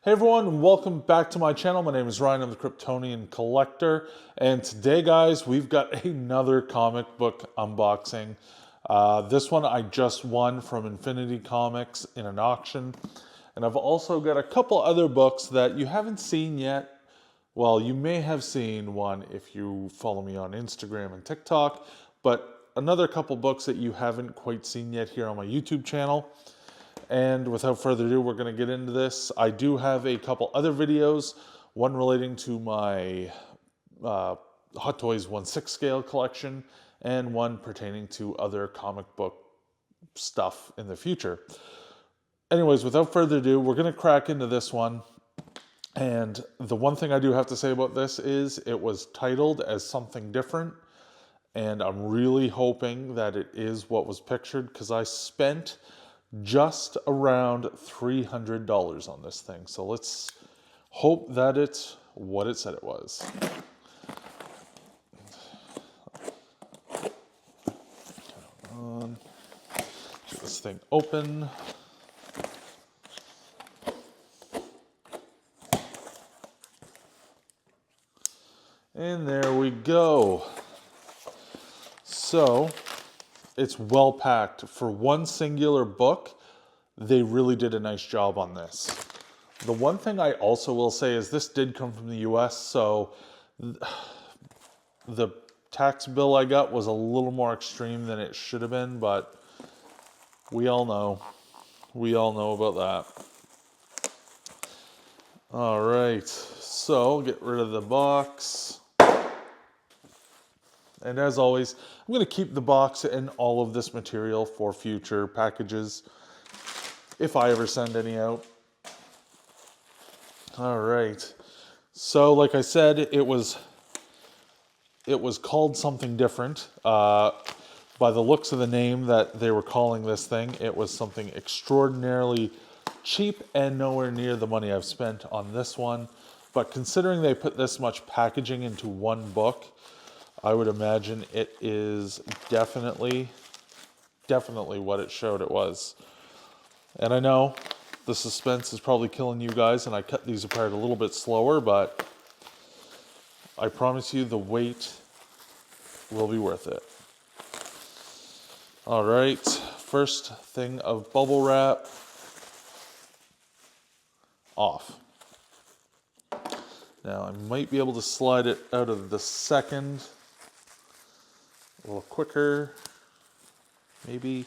Hey everyone, welcome back to my channel. My name is Ryan, I'm the Kryptonian Collector, and today guys, we've got another comic book unboxing. This one I just won from Infinity Comics in an auction, and I've also got a couple other books that you haven't seen yet. Well, you may have seen one if you follow me on Instagram and TikTok, but another couple books that you haven't quite seen yet here on my YouTube channel. And without further ado, we're going to get into this. I do have a couple other videos, one relating to my Hot Toys 1/6 scale collection, and one pertaining to other comic book stuff in the future. Anyways, without further ado, we're going to crack into this one. And the one thing I do have to say about this is it was titled as something different. And I'm really hoping that it is what was pictured, because I spent just around $300 on this thing. So let's hope that it's what it said it was. Get this thing open. And there we go. So it's well packed. For one singular book, they really did a nice job on this. The one thing I also will say is this did come from the US, so the tax bill I got was a little more extreme than it should have been, but we all know. We all know about that. All right, so get rid of the box. And as always, I'm going to keep the box and all of this material for future packages, if I ever send any out. All right. So, like I said, it was called something different. By the looks of the name that they were calling this thing, it was something extraordinarily cheap and nowhere near the money I've spent on this one. But considering they put this much packaging into one book, I would imagine it is definitely what it showed it was. And I know the suspense is probably killing you guys, and I cut these apart a little bit slower, but I promise you the wait will be worth it. All right, first thing of bubble wrap off. Now I might be able to slide it out of the second a little quicker, maybe.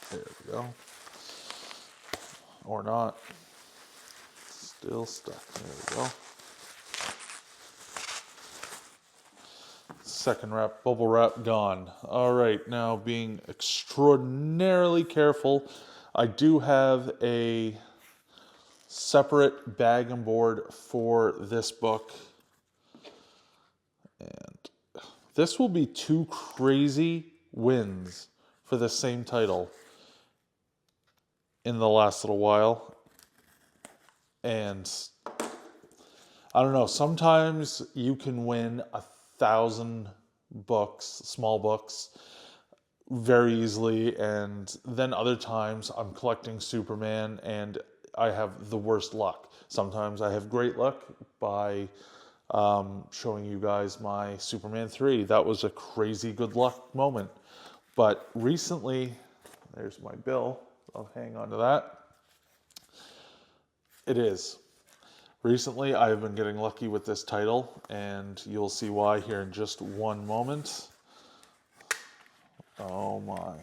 There we go. Or not. Still stuck. There we go. Second wrap, bubble wrap gone. All right, now being extraordinarily careful, I do have a separate bag and board for this book. And this will be 2 crazy wins for the same title in the last little while. And I don't know, sometimes you can win 1,000 books, small books, very easily. And then other times I'm collecting Superman and I have the worst luck. Sometimes I have great luck by showing you guys my Superman 3. That was a crazy good luck moment. But recently, there's my bill. I'll hang on to that. It is. Recently, I've been getting lucky with this title, and you'll see why here in just one moment. Oh my.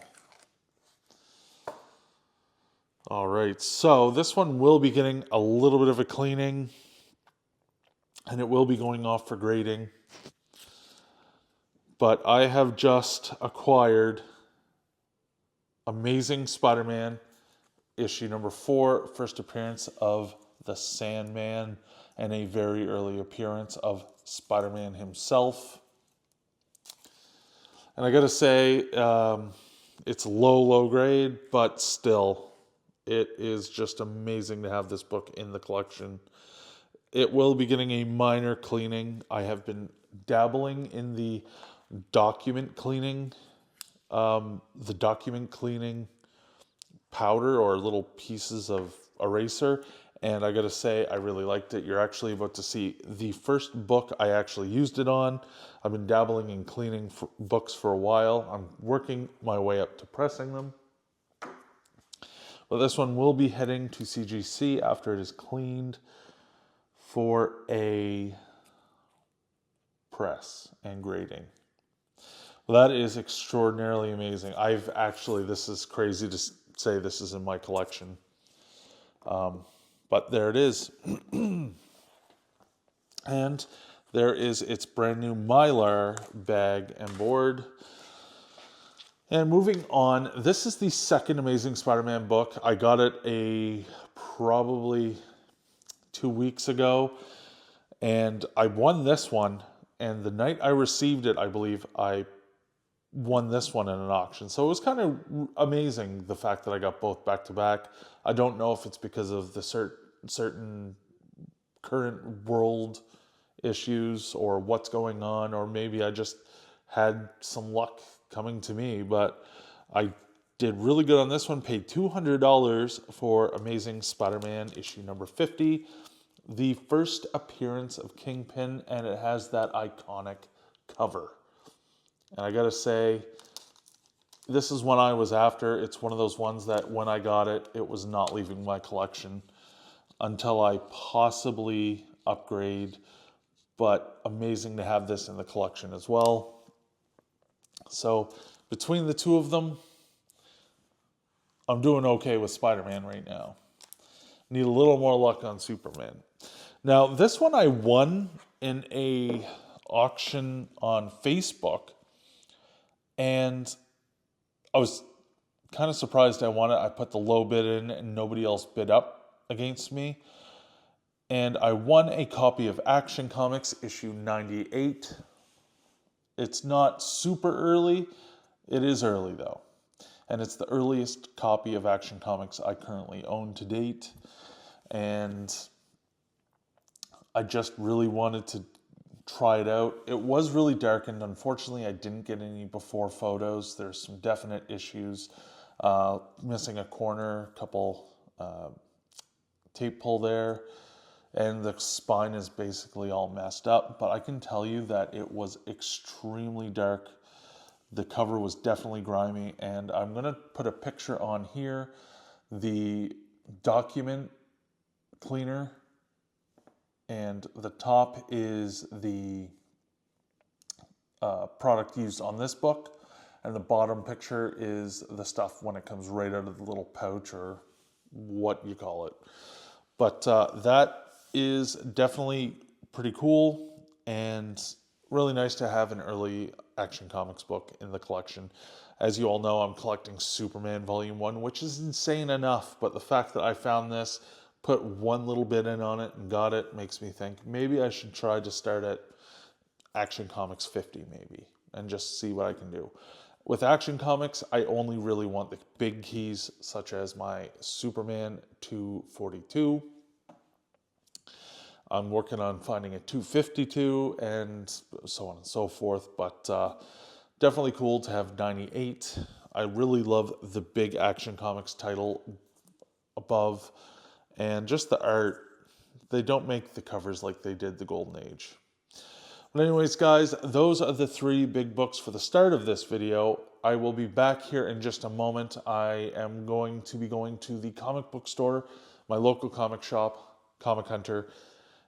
All right, so this one will be getting a little bit of a cleaning, and it will be going off for grading. But I have just acquired Amazing Spider-Man issue number 4, first appearance of the Sandman, and a very early appearance of Spider-Man himself. And I gotta say, it's low grade, but still, it is just amazing to have this book in the collection. It will be getting a minor cleaning. I have been dabbling in the document cleaning powder, or little pieces of eraser, and I gotta say, I really liked it. You're actually about to see the first book I actually used it on. I've been dabbling in cleaning books for a while. I'm working my way up to pressing them. But this one will be heading to CGC after it is cleaned for a press and grading. Well, that is extraordinarily amazing. This is crazy to say this is in my collection. But there it is. And there is its brand new Mylar bag and board. And moving on, this is the second Amazing Spider-Man book. I got it probably 2 weeks ago, and I won this one. And the night I received it, I believe I won this one in an auction. So it was kind of amazing, the fact that I got both back to back. I don't know if it's because of the certain current world issues or what's going on, or maybe I just had some luck coming to me, but I did really good on this one. Paid $200 for Amazing Spider-Man issue number 50, the first appearance of Kingpin, and it has that iconic cover. And I gotta say, this is one I was after. It's one of those ones that when I got it, it was not leaving my collection until I possibly upgrade, but amazing to have this in the collection as well. So between the two of them, I'm doing okay with Spider-Man right now. Need a little more luck on Superman. Now, this one I won in a auction on Facebook, and I was kind of surprised I won it. I put the low bid in and nobody else bid up against me. And I won a copy of Action Comics issue 98. It's not super early. It is early though. And it's the earliest copy of Action Comics I currently own to date. And I just really wanted to try it out. It was really darkened. Unfortunately, I didn't get any before photos. There's some definite issues. Missing a corner, couple tape pull there, and the spine is basically all messed up. But I can tell you that it was extremely dark. The cover was definitely grimy, and I'm going to put a picture on here. The document cleaner, and the top is the product used on this book, and the bottom picture is the stuff when it comes right out of the little pouch or what you call it. But that is definitely pretty cool and really nice to have an early Action Comics book in the collection. As you all know, I'm collecting Superman Volume 1, which is insane enough, but the fact that I found this, put one little bit in on it and got it, makes me think maybe I should try to start at Action Comics 50 maybe, and just see what I can do. With Action Comics, I only really want the big keys, such as my Superman 242. I'm working on finding a 252 and so on and so forth, but definitely cool to have 98. I really love the big Action Comics title above, and just the art. They don't make the covers like they did the Golden Age. But anyways, guys, those are the 3 big books for the start of this video. I will be back here in just a moment. I am going to be going to the comic book store, my local comic shop, Comic Hunter,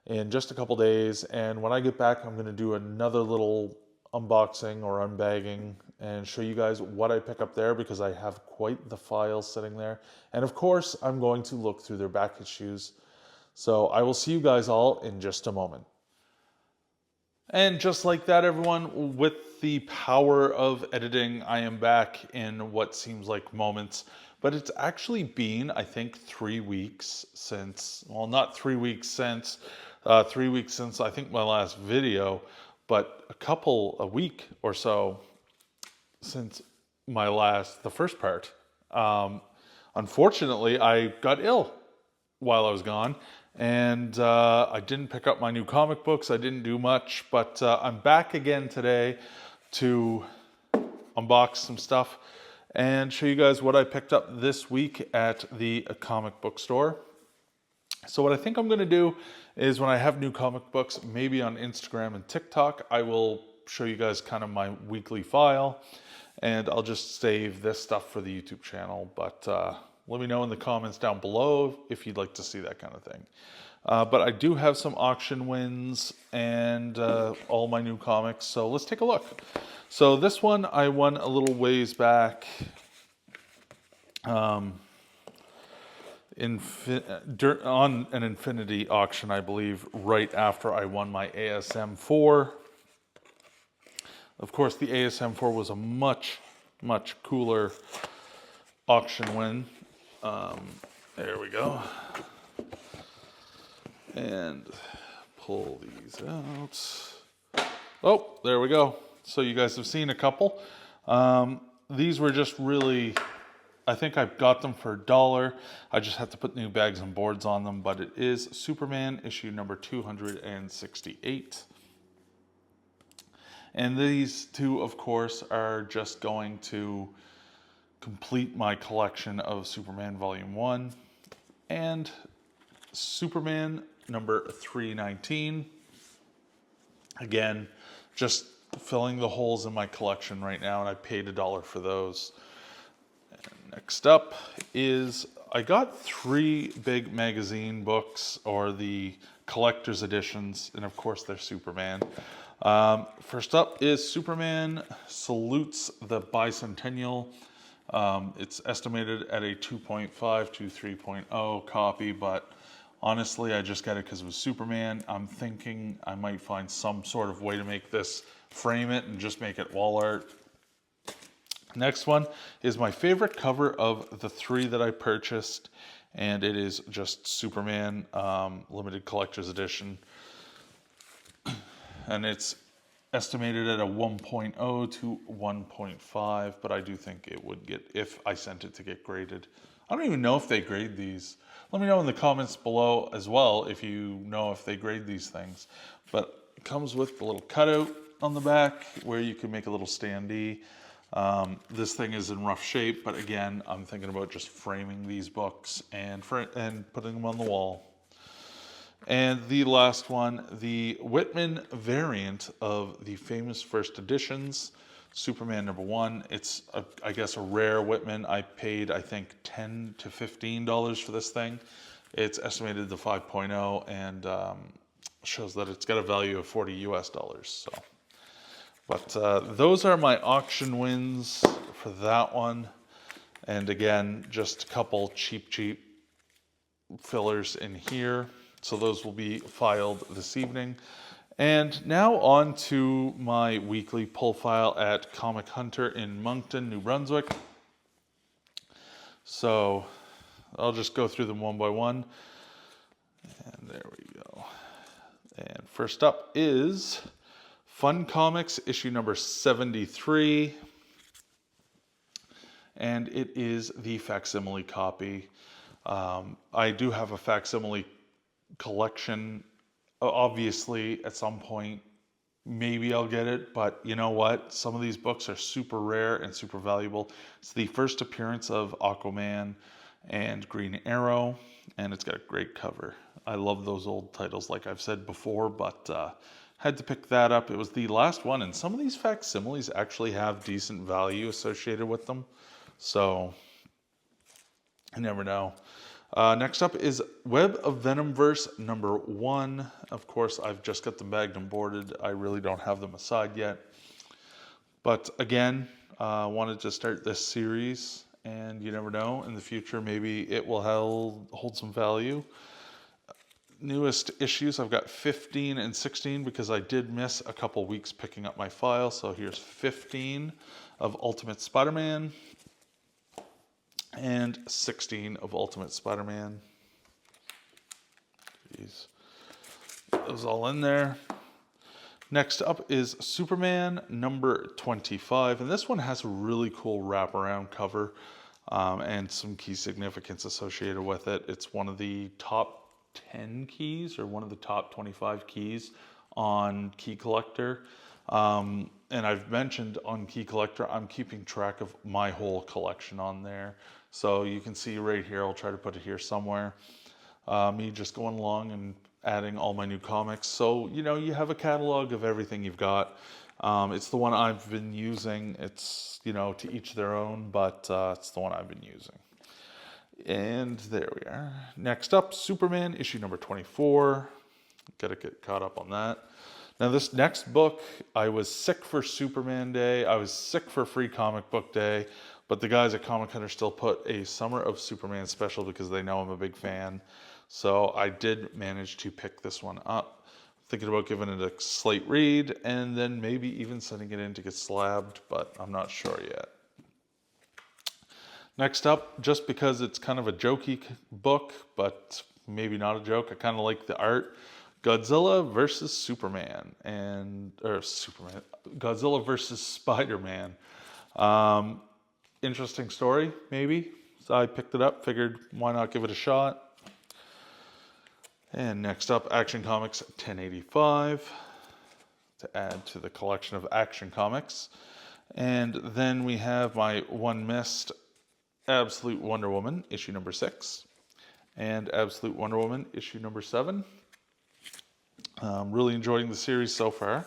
in just a couple days. And when I get back, I'm going to do another little unboxing or unbagging and show you guys what I pick up there, because I have quite the file sitting there. And of course, I'm going to look through their back issues. So I will see you guys all in just a moment. And just like that, everyone, with the power of editing, I am back in what seems like moments. But it's actually been, I think, 3 weeks since, well, not 3 weeks since, 3 weeks since I think my last video, but a week or so since the first part. Unfortunately, I got ill while I was gone, and I didn't pick up my new comic books. I didn't do much, but I'm back again today to unbox some stuff and show you guys what I picked up this week at the comic book store. So what I think I'm going to do is when I have new comic books, maybe on Instagram and TikTok, I will show you guys kind of my weekly file, and I'll just save this stuff for the YouTube channel. But let me know in the comments down below if you'd like to see that kind of thing. But I do have some auction wins and all my new comics, so let's take a look. So this one I won a little ways back. On an Infinity auction, I believe, right after I won my ASM4. Of course, the ASM4 was a much cooler auction win. There we go. And pull these out. Oh, there we go. So you guys have seen a couple. These were just really... I think I got them for $1. I just had to put new bags and boards on them, but it is Superman issue number 268. And these two, of course, are just going to complete my collection of Superman Volume 1 and Superman number 319. Again, just filling the holes in my collection right now, and I paid $1 for those. Next up is, I got 3 big magazine books, or the collector's editions, and of course they're Superman. First up is Superman Salutes the Bicentennial. It's estimated at a 2.5 to 3.0 copy, but honestly I just got it because it was Superman. I'm thinking I might find some sort of way to make this, frame it and just make it wall art. Next one is my favorite cover of the 3 that I purchased, and it is just Superman limited collector's edition, and it's estimated at a 1.0 to 1.5, but I do think it would get, if I sent it to get graded. I don't even know if they grade these. Let me know in the comments below as well if you know if they grade these things. But it comes with a little cutout on the back where you can make a little standee. This thing is in rough shape, but again, I'm thinking about just framing these books and putting them on the wall. And the last one, the Whitman variant of the famous first editions, Superman number 1. It's, I guess, a rare Whitman. I paid, I think, $10 to $15 for this thing. It's estimated to 5.0 and shows that it's got a value of $40 US. So. But those are my auction wins for that one. And again, just a couple cheap fillers in here. So those will be filed this evening. And now on to my weekly pull file at Comic Hunter in Moncton, New Brunswick. So I'll just go through them one by one. And there we go. And first up is Fun Comics, issue number 73, and it is the facsimile copy. I do have a facsimile collection. Obviously, at some point, maybe I'll get it, but you know what? Some of these books are super rare and super valuable. It's the first appearance of Aquaman and Green Arrow, and it's got a great cover. I love those old titles, like I've said before, but had to pick that up. It was the last one, and some of these facsimiles actually have decent value associated with them, so I never know. Next up is Web of Venomverse number 1. Of course, I've just got them bagged and boarded. I really don't have them aside yet. But again, wanted to start this series, and you never know, in the future maybe it will hold some value. Newest issues, I've got 15 and 16 because I did miss a couple weeks picking up my file. So here's 15 of Ultimate Spider-Man and 16 of Ultimate Spider-Man. Jeez. Those all in there. Next up is Superman number 25, and this one has a really cool wraparound cover and some key significance associated with it. It's one of the top 10 keys or one of the top 25 keys on Key Collector. And I've mentioned on Key Collector, I'm keeping track of my whole collection on there. So you can see right here, I'll try to put it here somewhere. me just going along and adding all my new comics. So, you know, you have a catalog of everything you've got. It's the one I've been using. It's, you know, to each their own, but it's the one I've been using. And there we are. Next up, Superman, issue number 24. Got to get caught up on that. Now, this next book, I was sick for Superman Day. I was sick for Free Comic Book Day. But the guys at Comic Hunter still put a Summer of Superman special because they know I'm a big fan. So I did manage to pick this one up. Thinking about giving it a slate read and then maybe even sending it in to get slabbed, but I'm not sure yet. Next up, just because it's kind of a jokey book, but maybe not a joke, I kind of like the art. Godzilla versus Superman, Godzilla versus Spider-Man. Interesting story, maybe. So I picked it up, figured why not give it a shot. And next up, Action Comics 1085 to add to the collection of Action Comics. And then we have my one missed Absolute Wonder Woman, issue number 6. And Absolute Wonder Woman, issue number 7. Really enjoying the series so far.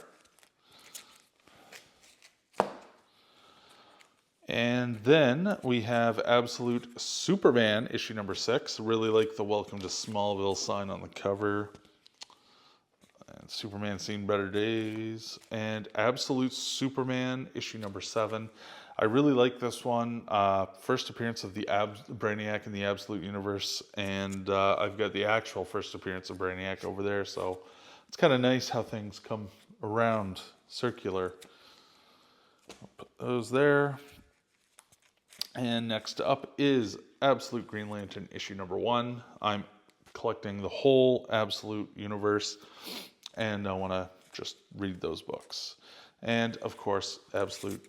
And then we have Absolute Superman, issue number 6. Really like the Welcome to Smallville sign on the cover. And Superman Seen Better Days. And Absolute Superman, issue number 7. I really like this one. First appearance of the Brainiac in the Absolute Universe. And I've got the actual first appearance of Brainiac over there. So it's kind of nice how things come around, circular. I'll put those there. And next up is Absolute Green Lantern, issue number 1. I'm collecting the whole Absolute universe, and I want to just read those books. And, of course, Absolute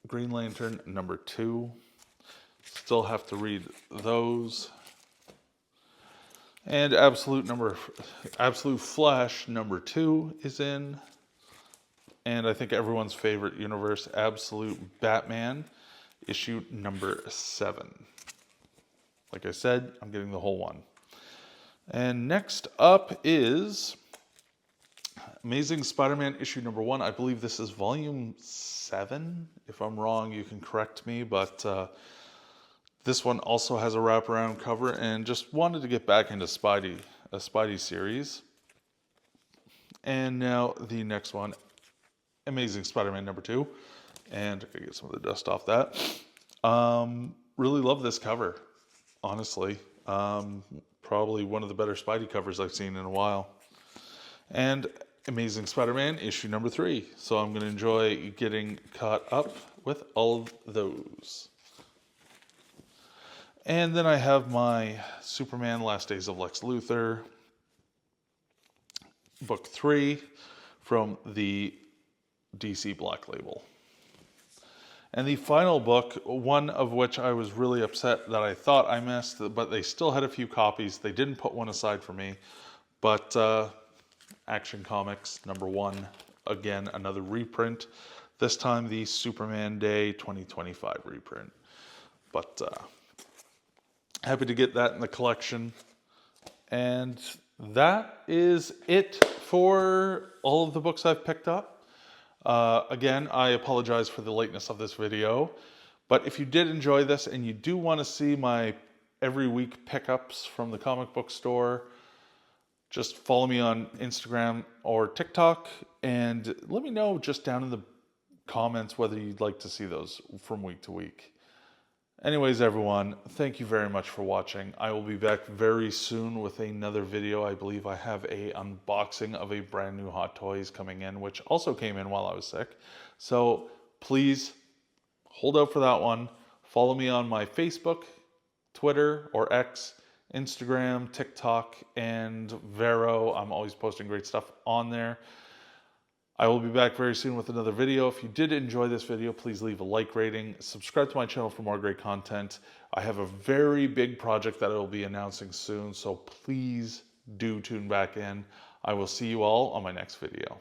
Green Lantern, number 2. Still have to read those. And Absolute Flash, number 2 is in. And I think everyone's favorite universe, Absolute Batman, issue number 7. Like I said, I'm getting the whole one. And next up is Amazing Spider-Man issue number 1. I believe this is volume 7. If I'm wrong, you can correct me. But this one also has a wraparound cover, and just wanted to get back into a Spidey series. And now the next one, Amazing Spider-Man number 2. And I get some of the dust off that. Really love this cover, honestly. Probably one of the better Spidey covers I've seen in a while. And Amazing Spider-Man issue number 3. So I'm going to enjoy getting caught up with all of those. And then I have my Superman Last Days of Lex Luthor, book 3 from the DC Black Label. And the final book, one of which I was really upset that I thought I missed, but they still had a few copies. They didn't put one aside for me. But Action Comics number 1, again, another reprint. This time the Superman Day 2025 reprint. But happy to get that in the collection. And that is it for all of the books I've picked up. Again, I apologize for the lateness of this video, but if you did enjoy this and you do want to see my every week pickups from the comic book store, just follow me on Instagram or TikTok and let me know just down in the comments whether you'd like to see those from week to week. Anyways, everyone, thank you very much for watching. I will be back very soon with another video. I believe I have a unboxing of a brand new Hot Toys coming in, which also came in while I was sick. So please hold out for that one. Follow me on my Facebook, Twitter or X, Instagram, TikTok, and Vero. I'm always posting great stuff on there. I will be back very soon with another video. If you did enjoy this video, please leave a like rating. Subscribe to my channel for more great content. I have a very big project that I will be announcing soon, so please do tune back in. I will see you all on my next video.